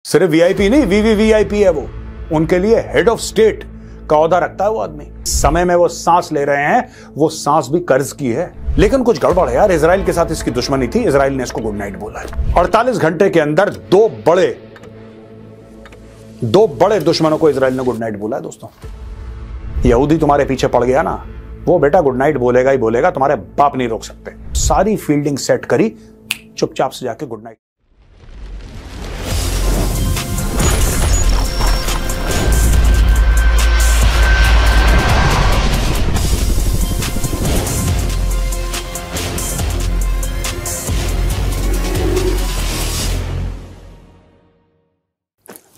सिर्फ वीआईपी नहीं, वीवीवीआईपी है वो। उनके लिए हेड ऑफ स्टेट का ओहदा रखता है वो आदमी। समय में वो सांस ले रहे हैं, वो सांस भी कर्ज की है। लेकिन कुछ गड़बड़ है यार, इजराइल के साथ इसकी दुश्मनी थी, इजराइल ने इसको गुड नाइट बोला है। 48 घंटे के अंदर दो बड़े दुश्मनों को इजराइल ने गुड नाइट बोला है दोस्तों। यहूदी तुम्हारे पीछे पड़ गया ना, वो बेटा गुड नाइट बोलेगा ही बोलेगा, तुम्हारे बाप नहीं रोक सकते। सारी फील्डिंग सेट करी, चुपचाप से जाके गुड नाइट।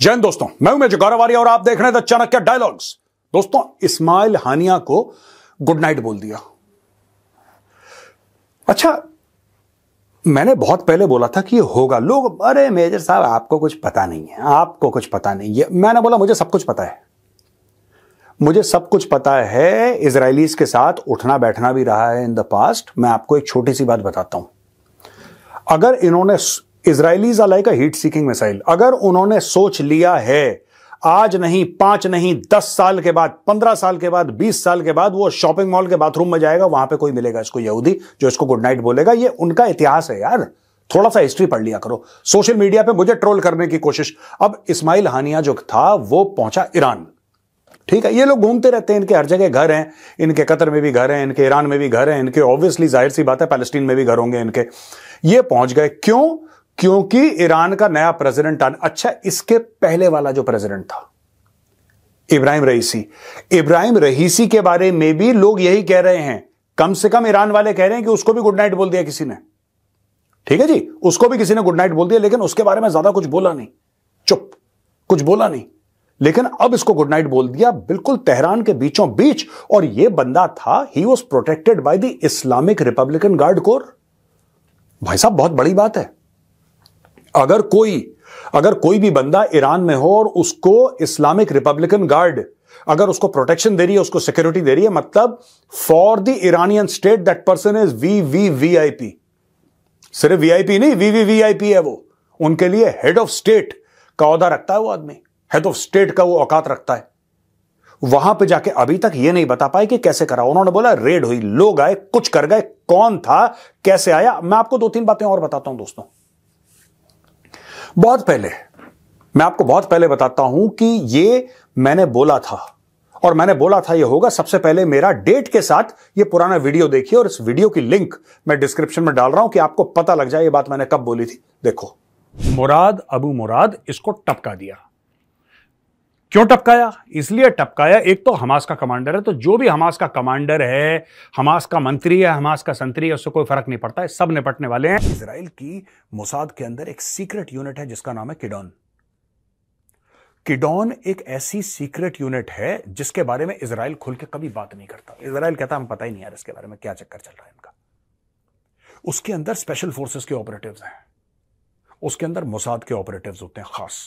जय हिंद दोस्तों, मैं हूं मेजर गौरव आर्य और आप देख रहे हैं द चाणक्य डायलॉग्स। दोस्तों, इस्माइल हानिया को गुड नाइट बोल दिया। अच्छा, मैंने बहुत पहले बोला था कि ये होगा। लोग, अरे मेजर साहब आपको कुछ पता नहीं है, आपको कुछ पता नहीं है। मैंने बोला मुझे सब कुछ पता है, मुझे सब कुछ पता है। इजरायलीज के साथ उठना बैठना भी रहा है इन द पास्ट। मैं आपको एक छोटी सी बात बताता हूं। अगर इन्होंने, Israelis are like a heat seeking missile, अगर उन्होंने सोच लिया है आज नहीं, 5 नहीं, 10 साल के बाद, 15 साल के बाद, 20 साल के बाद वो शॉपिंग मॉल के बाथरूम में जाएगा, वहां पे कोई मिलेगा इसको यहूदी जो इसको गुड नाइट बोलेगा। ये उनका इतिहास है यार, थोड़ा सा हिस्ट्री पढ़ लिया करो। सोशल मीडिया पे मुझे ट्रोल करने की कोशिश। अब इस्माइल हानिया जो था वो पहुंचा ईरान, ठीक है। ये लोग घूमते रहते हैं, इनके हर जगह घर हैं, इनके कतर में भी घर हैं, इनके ईरान में भी घर हैं, इनके ऑब्वियसली जाहिर सी बात है पैलेस्टीन में भी घर होंगे इनके। ये पहुंच गए, क्यों? क्योंकि ईरान का नया प्रेसिडेंट अच्छा, इसके पहले वाला जो प्रेसिडेंट था इब्राहिम रईसी, इब्राहिम रईसी के बारे में भी लोग यही कह रहे हैं। कम से कम ईरान वाले कह रहे हैं कि उसको भी गुड नाइट बोल दिया किसी ने, ठीक है जी, उसको भी किसी ने गुड नाइट बोल दिया, लेकिन उसके बारे में ज्यादा कुछ बोला नहीं, चुप, कुछ बोला नहीं। लेकिन अब इसको गुड नाइट बोल दिया बिल्कुल तेहरान के बीचों बीच। और यह बंदा था, he was protected by the Islamic Republican guard core. भाई साहब, बहुत बड़ी बात है। अगर कोई भी बंदा ईरान में हो और उसको इस्लामिक रिपब्लिकन गार्ड अगर उसको प्रोटेक्शन दे रही है, उसको सिक्योरिटी दे रही है, मतलब for the Iranian state that person is VVVIP. सिर्फ वीआईपी नहीं, वीवीवीआईपी है वो। उनके लिए हेड ऑफ स्टेट का ओहदा रखता है वो आदमी, हेड ऑफ स्टेट का वो औकात रखता है। वहां पे जाके अभी तक ये नहीं बता पाए कि कैसे करा। उन्होंने बोला रेड हुई, लोग आए, कुछ कर गए, कौन था, कैसे आया। मैं आपको 2-3 बातें और बताता हूं दोस्तों। मैं आपको बहुत पहले बताता हूं कि ये मैंने बोला था, और मैंने बोला था ये होगा। सबसे पहले मेरा डेट के साथ ये पुराना वीडियो देखिए, और इस वीडियो की लिंक मैं डिस्क्रिप्शन में डाल रहा हूं कि आपको पता लग जाए ये बात मैंने कब बोली थी। देखो, मुराद अबू मुराद इसको टपका दिया। क्यों टपकाया? इसलिए टपकाया, एक तो हमास का कमांडर है, तो जो भी हमास का कमांडर है, हमास का मंत्री है, हमास का संतरी है, उससे कोई फर्क नहीं पड़ता है, सब निपटने वाले हैं। इजराइल की मोसाद के अंदर एक सीक्रेट यूनिट है जिसका नाम है किडॉन। किडॉन एक ऐसी सीक्रेट यूनिट है जिसके बारे में इजराइल खुल के कभी बात नहीं करता। इजराइल कहता हम पता ही नहीं यार इसके बारे में क्या चक्कर चल रहा है इनका। उसके अंदर स्पेशल फोर्सेस के ऑपरेटिव्स हैं, उसके अंदर मोसाद के ऑपरेटिव्स होते हैं खास।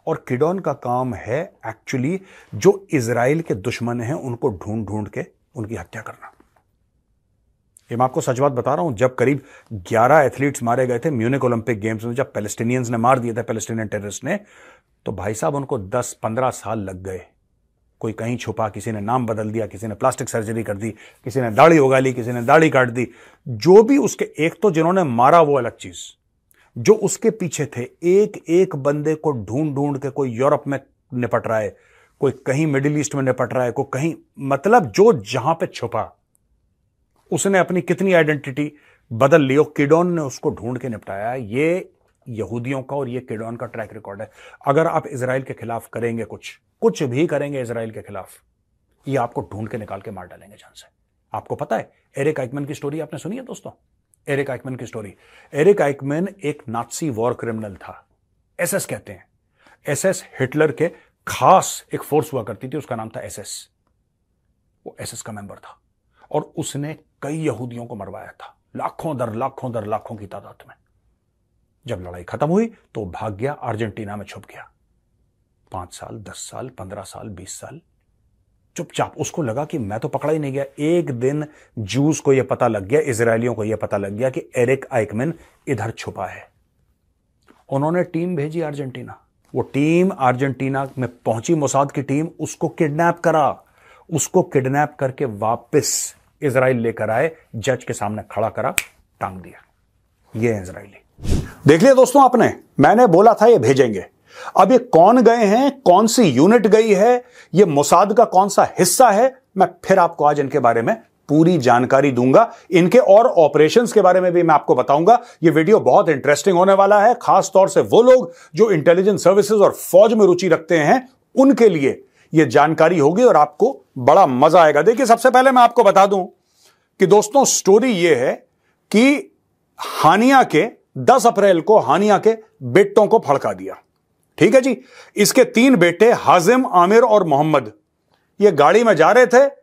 और किडॉन का काम है एक्चुअली जो इजराइल के दुश्मन हैं उनको ढूंढ ढूंढ के उनकी हत्या करना। ये मैं आपको सच बात बता रहा हूं। जब करीब 11 एथलीट्स मारे गए थे म्यूनिक ओलंपिक गेम्स में, जब पैलेस्टीनियंस ने मार दिए थे, पैलेस्टीनियन टेररिस्ट ने, तो भाई साहब उनको 10-15 साल लग गए। कोई कहीं छुपा, किसी ने नाम बदल दिया, किसी ने प्लास्टिक सर्जरी कर दी, किसी ने दाढ़ी उगा ली, किसी ने दाढ़ी काट दी। जो भी उसके, एक तो जिन्होंने मारा वो अलग चीज, जो उसके पीछे थे, एक एक बंदे को ढूंढ ढूंढ के, कोई यूरोप में निपट रहा है, कोई कहीं मिडिल ईस्ट में निपट रहा है, कोई कहीं, मतलब जो जहां पे छुपा उसने अपनी कितनी आइडेंटिटी बदल ली, और किडॉन ने उसको ढूंढ के निपटाया। ये यहूदियों का और ये किडॉन का ट्रैक रिकॉर्ड है। अगर आप इजराइल के खिलाफ करेंगे, कुछ भी करेंगे इजराइल के खिलाफ, ये आपको ढूंढ के निकाल के मार डालेंगे जान से। आपको पता है एरिक आइकमैन की स्टोरी आपने सुनी है दोस्तों? एरिक आइकमैन की स्टोरी। एरिक आइकमैन एक नाजी वॉर क्रिमिनल था, एसएस कहते हैं। एसएस हिटलर के खास एक फोर्स हुआ करती थी, उसका नाम था एसएस। वो एसएस का मेंबर था और उसने कई यहूदियों को मरवाया था, लाखों दर लाखों की तादाद में। जब लड़ाई खत्म हुई तो भाग गया, अर्जेंटीना में छुप गया। 5 साल, 10 साल, 15 साल, 20 साल चुपचाप। उसको लगा कि मैं तो पकड़ा ही नहीं गया। एक दिन जूस को यह पता लग गया, इजरायलियों को यह पता लग गया कि एरिक आइकमैन इधर छुपा है। उन्होंने टीम भेजी अर्जेंटीना, वो टीम अर्जेंटीना में पहुंची, मोसाद की टीम, उसको किडनैप करा, उसको किडनैप करके वापस इजराइल लेकर आए, जज के सामने खड़ा करा, टांग दिया। ये है इजरायली। देख लिया दोस्तों आपने, मैंने बोला था ये भेजेंगे। अब ये कौन गए हैं, कौन सी यूनिट गई है, ये मोसाद का कौन सा हिस्सा है, मैं फिर आपको आज इनके बारे में पूरी जानकारी दूंगा। इनके और ऑपरेशंस के बारे में भी मैं आपको बताऊंगा। ये वीडियो बहुत इंटरेस्टिंग होने वाला है, खास तौर से वो लोग जो इंटेलिजेंस सर्विसेज और फौज में रुचि रखते हैं उनके लिए ये जानकारी होगी और आपको बड़ा मजा आएगा। देखिए, सबसे पहले मैं आपको बता दूं कि दोस्तों स्टोरी ये है कि हानिया के 10 अप्रैल को हानिया के बेटों को फड़का दिया। ठीक है जी। इसके 3 बेटे हाजिम, आमिर और मोहम्मद, ये गाड़ी में जा रहे थे,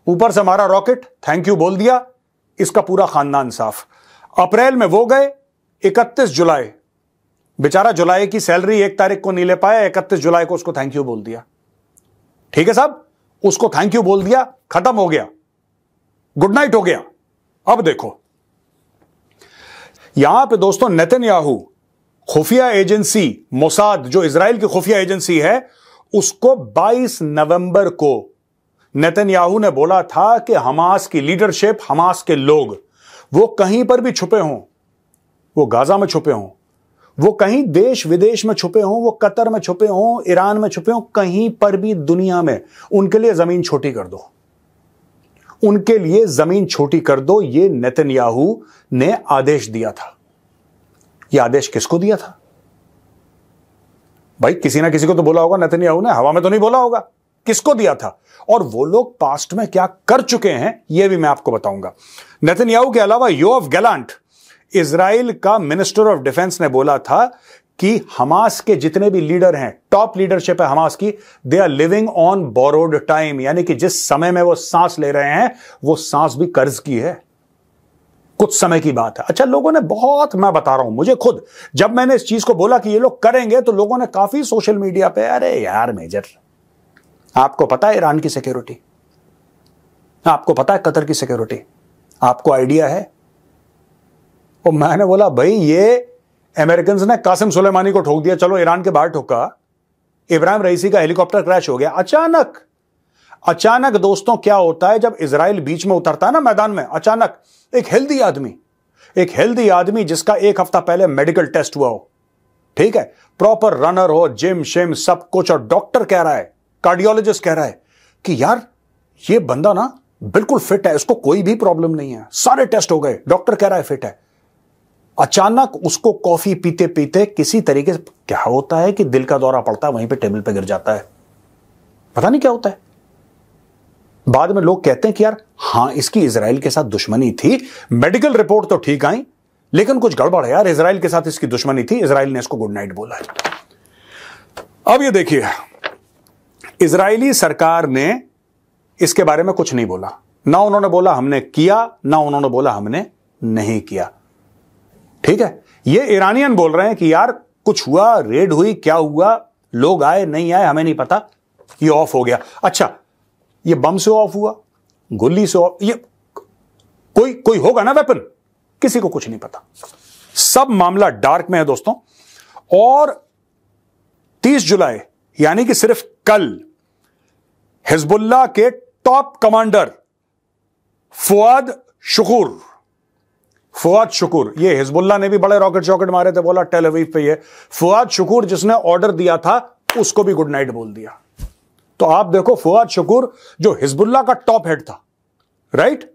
ऊपर से मारा रॉकेट, थैंक यू बोल दिया, इसका पूरा खानदान साफ। अप्रैल में वो गए, 31 जुलाई, बेचारा जुलाई की सैलरी 1 तारीख को नहीं ले पाया, 31 जुलाई को उसको थैंक यू बोल दिया। ठीक है साहब, उसको थैंक यू बोल दिया, खत्म हो गया, गुड नाइट हो गया। अब देखो यहां पे दोस्तों नेतन्याहू खुफिया एजेंसी मोसाद, जो इजराइल की खुफिया एजेंसी है, उसको 22 नवंबर को नेतन्याहू ने बोला था कि हमास की लीडरशिप, हमास के लोग, वो कहीं पर भी छुपे हों, वो गाजा में छुपे हों, वो कहीं देश विदेश में छुपे हों, वो कतर में छुपे हों, ईरान में छुपे हों, कहीं पर भी दुनिया में, उनके लिए जमीन छोटी कर दो, उनके लिए जमीन छोटी कर दो। ये नेतन्याहू ने आदेश दिया था। यह आदेश किसको दिया था भाई? किसी ना किसी को तो बोला होगा नेतन्याहू ने, हवा में तो नहीं बोला होगा। किसको दिया था और वो लोग पास्ट में क्या कर चुके हैं यह भी मैं आपको बताऊंगा। नेतन्याहू के अलावा योआव गैलेंट, इजराइल का मिनिस्टर ऑफ डिफेंस, ने बोला था कि हमास के जितने भी लीडर हैं, टॉप लीडरशिप है हमास की, they are living on borrowed time, यानी कि जिस समय में वो सांस ले रहे हैं वो सांस भी कर्ज की है, कुछ समय की बात है। अच्छा, लोगों ने बहुत, मैं बता रहा हूं, मुझे खुद जब मैंने इस चीज को बोला कि ये लोग करेंगे तो लोगों ने काफी सोशल मीडिया पे, अरे यार मेजर, आपको पता है ईरान की सिक्योरिटी, आपको पता है कतर की सिक्योरिटी, आपको आइडिया है? और मैंने बोला भाई ये अमेरिकन ने कासिम सुलेमानी को ठोक दिया, चलो ईरान के बाहर ठोका, इब्राहिम रईसी का हेलीकॉप्टर क्रैश हो गया अचानक दोस्तों क्या होता है जब इजराइल बीच में उतरता है ना मैदान में, अचानक एक हेल्दी आदमी जिसका 1 हफ्ता पहले मेडिकल टेस्ट हुआ हो, ठीक है, प्रॉपर रनर हो, जिम शिम सब कुछ, और डॉक्टर कह रहा है, कार्डियोलॉजिस्ट कह रहा है कि यार ये बंदा ना बिल्कुल फिट है, इसको कोई भी प्रॉब्लम नहीं है, सारे टेस्ट हो गए, डॉक्टर कह रहा है फिट है। अचानक उसको कॉफी पीते पीते किसी तरीके से क्या होता है कि दिल का दौरा पड़ता है, वहीं पे टेबल पे गिर जाता है, पता नहीं क्या होता है। बाद में लोग कहते हैं कि यार हां इसकी इजराइल के साथ दुश्मनी थी, मेडिकल रिपोर्ट तो ठीक आई, लेकिन कुछ गड़बड़ है यार, इजराइल के साथ इसकी दुश्मनी थी, इजराइल ने इसको गुड नाइट बोला है। अब ये देखिए, इजरायली सरकार ने इसके बारे में कुछ नहीं बोला, ना उन्होंने बोला हमने किया, ना उन्होंने बोला हमने नहीं किया। ठीक है, ये ईरानियन बोल रहे हैं कि यार कुछ हुआ, रेड हुई, क्या हुआ, लोग आए नहीं आए हमें नहीं पता, ये ऑफ हो गया। अच्छा, ये बम से ऑफ हुआ, गोली से ऑफ, ये कोई होगा ना वेपन, किसी को कुछ नहीं पता, सब मामला डार्क में है दोस्तों। और 30 जुलाई यानी कि सिर्फ कल हिजबुल्लाह के टॉप कमांडर फुआद शुकुर, ये हिजबुल्लाह ने भी बड़े रॉकेट मारे थे, बोला टेल अवीव पे, ये फुआद शुकुर जिसने ऑर्डर दिया था उसको भी गुड नाइट बोल दिया। तो आप देखो, फुआद शुकुर जो हिजबुल्लाह का टॉप हेड था, राइट,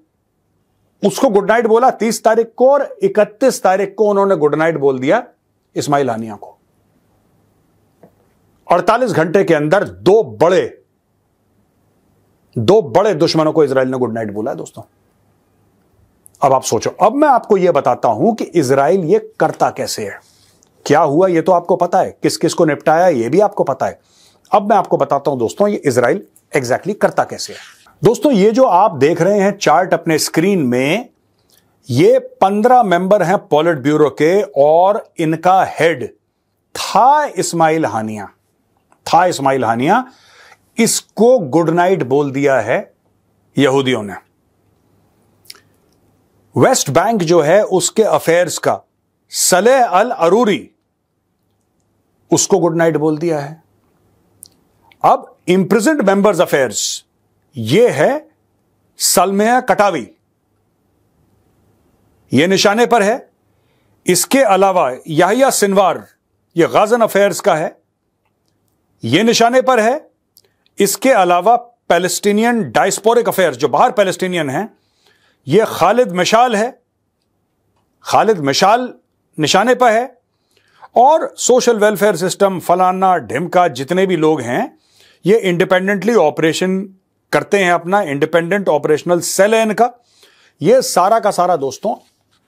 उसको गुड नाइट बोला 30 तारीख को, और 31 तारीख को उन्होंने गुड नाइट बोल दिया इस्माइल हानिया को। 48 घंटे के अंदर दो बड़े दुश्मनों को इजराइल ने गुड नाइट बोला है दोस्तों। अब आप सोचो, अब मैं आपको यह बताता हूं कि इजराइल ये करता कैसे है, क्या हुआ ये तो आपको पता है, किस किस को निपटाया ये भी आपको पता है। अब मैं आपको बताता हूं दोस्तों ये इजराइल एग्जैक्टली करता कैसे है। दोस्तों ये जो आप देख रहे हैं चार्ट अपने स्क्रीन में, ये 15 मेंबर हैं पॉलिट ब्यूरो के, और इनका हेड था इस्माइल हानिया। इसको गुड नाइट बोल दिया है यहूदियों ने। वेस्ट बैंक जो है उसके अफेयर्स का सलेह अल अरूरी, उसको गुड नाइट बोल दिया है। अब इंप्रिजन्ड मेंबर्स अफेयर्स, ये है सलमिया कटावी, ये निशाने पर है। इसके अलावा याहिया सिनवार, ये गाजन अफेयर्स का है, ये निशाने पर है। इसके अलावा पैलेस्टीनियन डायस्पोरिक अफेयर्स, जो बाहर पैलेस्टीनियन हैं, ये खालिद मिशाल है, खालिद मिशाल निशाने पर है। और सोशल वेलफेयर सिस्टम, फलाना ढिमका, जितने भी लोग हैं ये इंडिपेंडेंटली ऑपरेशन करते हैं, अपना इंडिपेंडेंट ऑपरेशनल सेल है इनका। ये सारा का सारा दोस्तों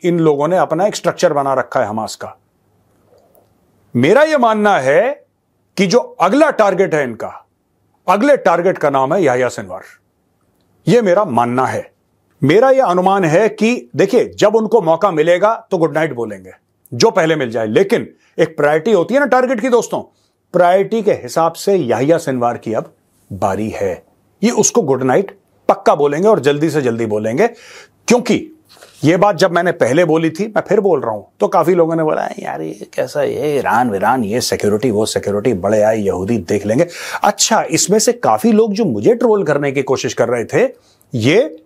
इन लोगों ने अपना एक स्ट्रक्चर बना रखा है हमास का। मेरा यह मानना है कि जो अगला टारगेट है इनका, अगले टारगेट का नाम है याहिया सिनवार। यह मेरा मानना है, मेरा यह अनुमान है कि देखिए जब उनको मौका मिलेगा तो गुड नाइट बोलेंगे, जो पहले मिल जाए। लेकिन एक प्रायोरिटी होती है ना टारगेट की दोस्तों, प्रायोरिटी के हिसाब से याहिया सिनवार की अब बारी है। ये उसको गुड नाइट पक्का बोलेंगे और जल्दी से जल्दी बोलेंगे। क्योंकि ये बात जब मैंने पहले बोली थी, मैं फिर बोल रहा हूं, तो काफी लोगों ने बोला यार ये कैसा, ये ईरान वीरान, ये सिक्योरिटी वो सिक्योरिटी, बड़े आए यहूदी देख लेंगे। अच्छा, इसमें से काफी लोग जो मुझे ट्रोल करने की कोशिश कर रहे थे, ये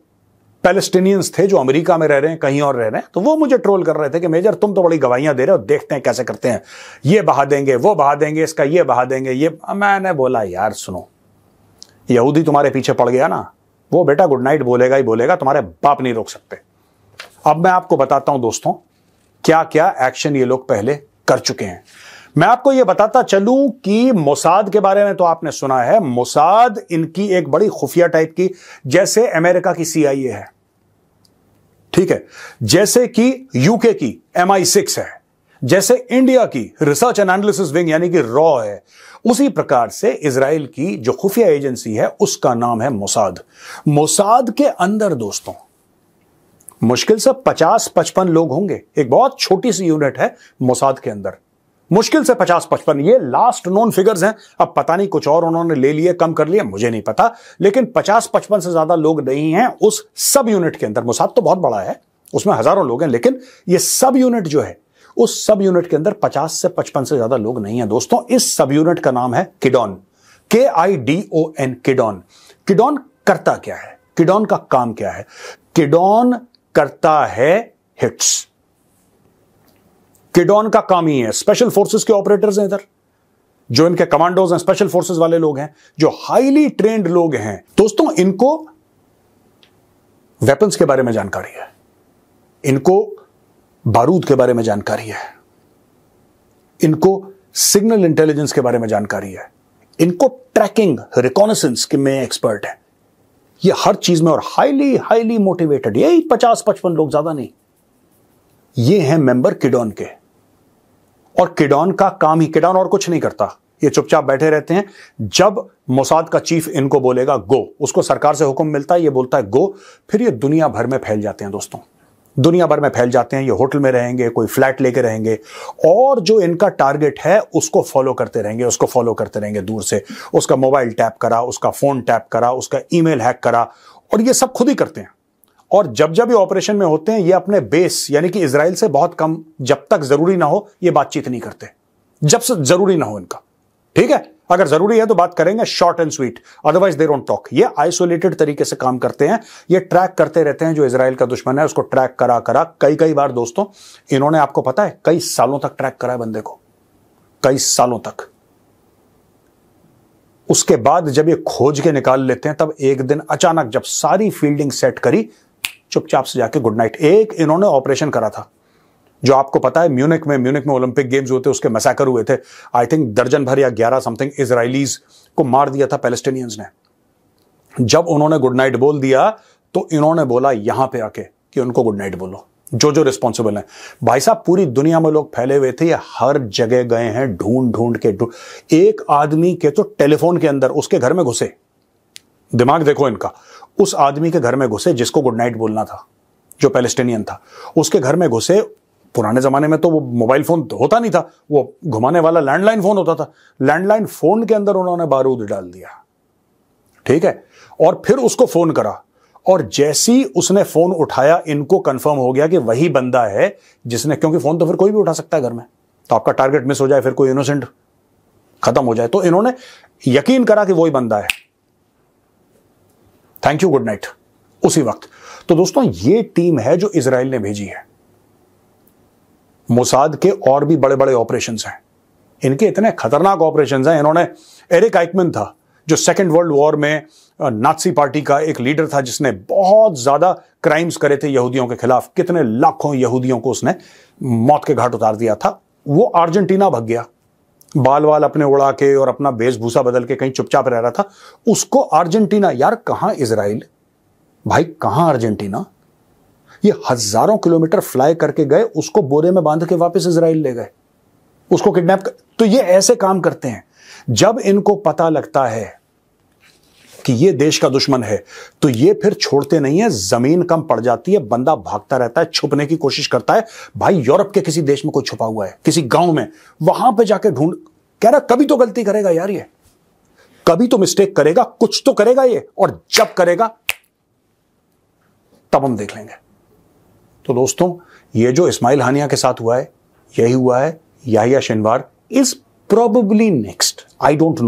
पैलेस्टीनियंस थे जो अमेरिका में रह रहे हैं, कहीं और रह रहे हैं, तो वो मुझे ट्रोल कर रहे थे कि मेजर तुम तो बड़ी गवाहियां दे रहे हो, देखते हैं कैसे करते हैं, ये बहा देंगे, वो बहा देंगे, इसका ये बहा देंगे, ये। मैंने बोला यार सुनो, यहूदी तुम्हारे पीछे पड़ गया ना, वो बेटा गुड नाइट बोलेगा ही बोलेगा, तुम्हारे बाप नहीं रोक सकते। अब मैं आपको बताता हूं दोस्तों क्या क्या एक्शन ये लोग पहले कर चुके हैं। मैं आपको यह बताता चलूं कि मोसाद के बारे में तो आपने सुना है। मोसाद इनकी एक बड़ी खुफिया टाइप की, जैसे अमेरिका की CIA है, ठीक है, जैसे कि यूके की MI6 है, जैसे इंडिया की रिसर्च एंड एनालिसिस विंग यानी कि रॉ है, उसी प्रकार से इजराइल की जो खुफिया एजेंसी है उसका नाम है मोसाद। मोसाद के अंदर दोस्तों मुश्किल से 50-55 लोग होंगे। एक बहुत छोटी सी यूनिट है मोसाद के अंदर, मुश्किल से 50-55। ये लास्ट नोन फिगर्स हैं, अब पता नहीं कुछ और उन्होंने ले लिए, कम कर लिए, मुझे नहीं पता, लेकिन 50-55 से ज्यादा लोग नहीं हैं उस सब यूनिट के अंदर। मोसाद तो बहुत बड़ा है, उसमें हजारों लोग हैं, लेकिन ये सब यूनिट जो है, उस सब यूनिट के अंदर 50 से 55 से ज्यादा लोग नहीं है दोस्तों। इस सब यूनिट का नाम है किडॉन, KIDON, किडॉन। किडॉन करता क्या है, किडॉन का काम क्या है? किडॉन करता है हिट्स। किडॉन का काम ही है, स्पेशल फोर्सेस के ऑपरेटर्स हैं इधर, जो इनके कमांडोज हैं, स्पेशल फोर्सेस वाले लोग हैं, जो हाईली ट्रेंड लोग हैं दोस्तों। इनको वेपन्स के बारे में जानकारी है, इनको बारूद के बारे में जानकारी है, इनको सिग्नल इंटेलिजेंस के बारे में जानकारी है, इनको ट्रैकिंग रिकॉनेसेंस के में एक्सपर्ट है, ये हर चीज में, और हाईली हाईली मोटिवेटेड। यही 50-55 लोग, ज्यादा नहीं। ये हैं मेंबर किडॉन के, और किडॉन का काम ही, किडॉन और कुछ नहीं करता, ये चुपचाप बैठे रहते हैं। जब मोसाद का चीफ इनको बोलेगा गो, उसको सरकार से हुक्म मिलता है, ये बोलता है गो, फिर ये दुनिया भर में फैल जाते हैं दोस्तों, दुनिया भर में फैल जाते हैं। ये होटल में रहेंगे, कोई फ्लैट लेके रहेंगे, और जो इनका टारगेट है उसको फॉलो करते रहेंगे, उसको फॉलो करते रहेंगे दूर से। उसका मोबाइल टैप करा, उसका फोन टैप करा, उसका ईमेल हैक करा, और ये सब खुद ही करते हैं। और जब जब ये ऑपरेशन में होते हैं, ये अपने बेस यानी कि इजराइल से बहुत कम, जब तक जरूरी ना हो ये बातचीत नहीं करते, जब से जरूरी ना हो इनका, ठीक है। अगर जरूरी है तो बात करेंगे, short and sweet, otherwise they don't talk. ये आइसोलेटेड तरीके से काम करते हैं, ये ट्रैक करते रहते हैं जो इजराइल का दुश्मन है, उसको ट्रैक करा करा कई बार दोस्तों इन्होंने, आपको पता है, कई सालों तक ट्रैक करा है बंदे को, कई सालों तक। उसके बाद जब ये खोज के निकाल लेते हैं, तब एक दिन अचानक जब सारी फील्डिंग सेट करी, चुपचाप से जाके गुड नाइट। एक इन्होंने ऑपरेशन करा था जो आपको पता है, म्यूनिक में ओलंपिक गेम्स हुए थे, उसके मैसेकर हुए थे। आई थिंक दर्जन भर या 11 समथिंग इजराइलीज को मार दिया था पैलेस्टीनियंस ने। जब उन्होंने गुड नाइट बोल दिया तो इन्होंने बोला यहां पे आके कि उनको गुड नाइट बोलो, जो रिस्पॉन्सिबल है। भाई साहब पूरी दुनिया में लोग फैले हुए थे, ये हर जगह गए हैं, ढूंढ के एक आदमी के तो टेलीफोन के अंदर उसके घर में घुसे, दिमाग देखो इनका, उस आदमी के घर में घुसे जिसको गुड नाइट बोलना था, जो पैलेस्टीनियन था, उसके घर में घुसे। पुराने जमाने में तो वो मोबाइल फोन होता नहीं था, वो घुमाने वाला लैंडलाइन फोन होता था। लैंडलाइन फोन के अंदर उन्होंने बारूद डाल दिया, ठीक है, और फिर उसको फोन करा, और जैसी उसने फोन उठाया, इनको कंफर्म हो गया कि वही बंदा है जिसने, क्योंकि फोन तो फिर कोई भी उठा सकता है घर में, तो आपका टारगेट मिस हो जाए, फिर कोई इनोसेंट खत्म हो जाए। तो इन्होंने यकीन करा कि वही बंदा है। थैंक यू, गुड नाइट, उसी वक्त। तो दोस्तों ये टीम है जो इजराइल ने भेजी है। मोसाद के और भी बड़े बड़े ऑपरेशंस हैं, इनके इतने खतरनाक ऑपरेशंस हैं। इन्होंने एरिक आइकमैन था जो सेकेंड वर्ल्ड वॉर में नाजी पार्टी का एक लीडर था, जिसने बहुत ज्यादा क्राइम्स करे थे यहूदियों के खिलाफ, कितने लाखों यहूदियों को उसने मौत के घाट उतार दिया था। वो अर्जेंटीना भाग गया, बाल वाल अपने उड़ा के और अपना वेशभूषा बदल के कहीं चुपचाप रह रहा था। उसको अर्जेंटीना, यार कहां इजराइल भाई, कहां अर्जेंटीना, ये हजारों किलोमीटर फ्लाई करके गए, उसको बोरे में बांध के वापस इजराइल ले गए, उसको किडनैप कर। तो ये ऐसे काम करते हैं। जब इनको पता लगता है कि ये देश का दुश्मन है तो ये फिर छोड़ते नहीं है। जमीन कम पड़ जाती है, बंदा भागता रहता है, छुपने की कोशिश करता है। भाई यूरोप के किसी देश में कोई छुपा हुआ है, किसी गांव में, वहां पे जाके ढूंढ, कह रहा कभी तो गलती करेगा यार, ये कभी तो मिस्टेक करेगा, कुछ तो करेगा ये, और जब करेगा तब हम देख लेंगे। तो दोस्तों ये जो इस्माइल हानिया के साथ हुआ है, यही हुआ है। Yahya Sinwar is probably next. I don't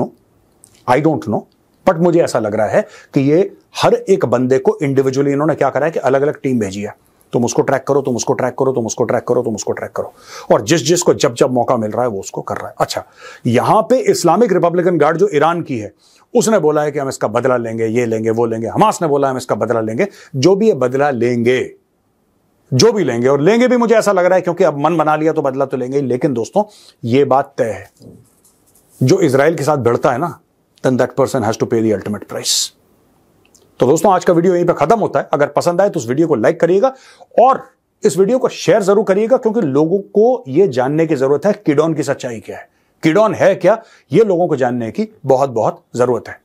know, but मुझे ऐसा लग रहा है कि ये हर एक बंदे को इंडिविजुअली इन्होंने क्या करा है कि अलग अलग टीम भेजी है। तुम उसको ट्रैक करो, तुम उसको ट्रैक करो, तुम उसको ट्रैक करो, तुम उसको ट्रैक करो, और जिस जिसको जब जब मौका मिल रहा है वो उसको कर रहा है। अच्छा, यहां पे इस्लामिक रिपब्लिकन गार्ड जो ईरान की है, उसने बोला है कि हम इसका बदला लेंगे, ये लेंगे, वो लेंगे। हमास ने बोला हम इसका बदला लेंगे। जो भी ये बदला लेंगे, जो भी लेंगे, और लेंगे भी, मुझे ऐसा लग रहा है, क्योंकि अब मन बना लिया तो बदला तो लेंगे ही। लेकिन दोस्तों ये बात तय है, जो इजराइल के साथ भिड़ता है ना, then that person has to pay the ultimate price। तो दोस्तों आज का वीडियो यहीं पे खत्म होता है। अगर पसंद आए तो इस वीडियो को लाइक करिएगा और इस वीडियो को शेयर जरूर करिएगा, क्योंकि लोगों को यह जानने की जरूरत है किडॉन की सच्चाई क्या है, किडॉन है क्या, यह लोगों को जानने की बहुत बहुत जरूरत है।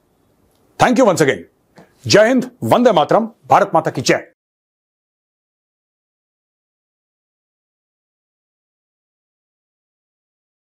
Thank you once again. जय हिंद, वंदे मातरम, भारत माता की जय।